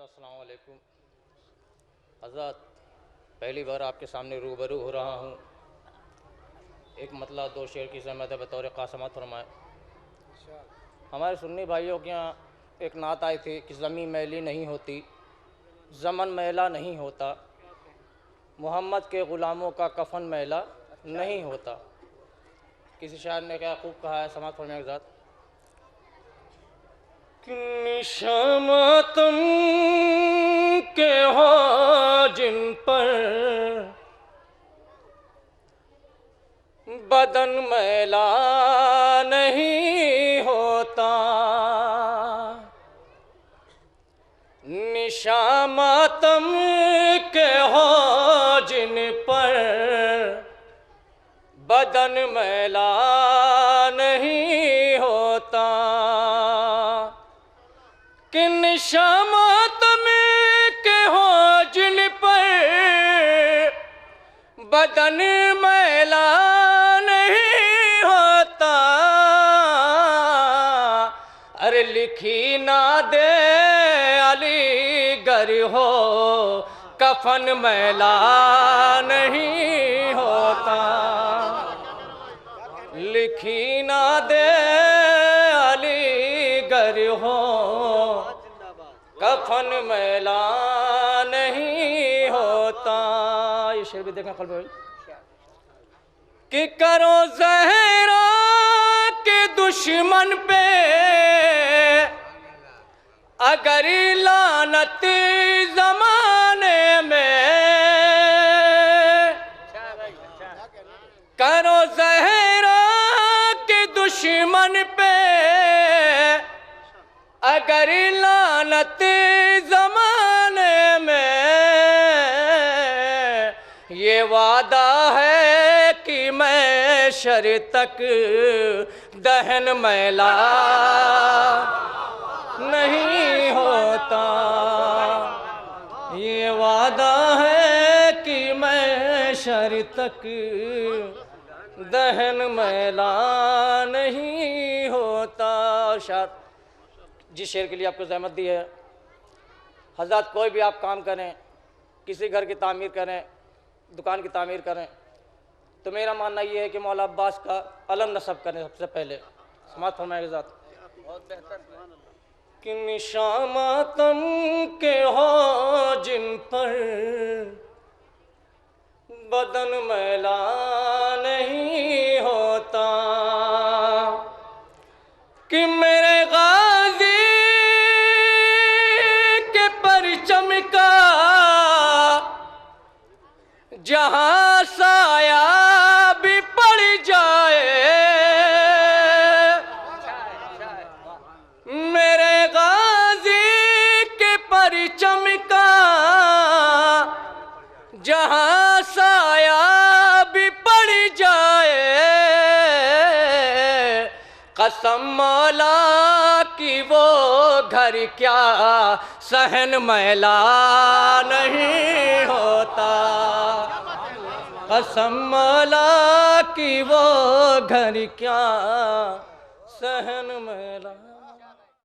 अस्सलाम वालेकुम। हज़रत, पहली बार आपके सामने रूबरू हो रहा हूँ। एक मतला दो शेर की ज़हमत है बतौर क़ासमत फरमाए। हमारे सुन्नी भाइयों के यहाँ एक नात आई थी कि ज़मीं मैली नहीं होती, ज़मन मैला नहीं होता, मोहम्मद के ग़ुलामों का कफ़न मैला नहीं होता। किसी शायर ने क्या खूब कहा है, समात फरमाए ज़ात। निशामातम के हो जिन पर बदन मैला नहीं होता, निशामातम के हो जिन पर बदन मैला नहीं होता, कि निशामातम के हो जिन पर बदन मैला नहीं होता, अरे लिखी ना दे अलीगर हो कफन मैला नहीं होता, लिखी ना दे अलीगर हो कफन मैला नहीं होता। ये शेर भी देखें कल्ब भाई। कि करो ज़हरा के दुश्मन पे अगर लानत ज़माने में, करो ज़हरा के दुश्मन पे अगर लानत ज़माने में, ये वादा है कि मैं शर तक दहन मैला नहीं होता, ये वादा है कि मैं शर तक दहन मैला नहीं होता। शायद जिस शेर के लिए आपको ज़हमत दी है, हज़रत कोई भी आप काम करें, किसी घर की तामीर करें, दुकान की तामीर करें, तो मेरा मानना ये है कि मौला अब्बास का अलम नस्ब करें सबसे पहले। समात फरमाए ज़ात। कि निशामातम के हो जिन पर बदन मैला नहीं होता, कि मेरे गाज़ी के परचम का जहाँ साया भी पड़ जाए, मेरे गाज़ी के परचम का जहाँ साया भी पड़ जाए, कसम मौला की वो घर क्या सहन मैला नहीं होता, कसम मौला की वो घर क्या सहन मैला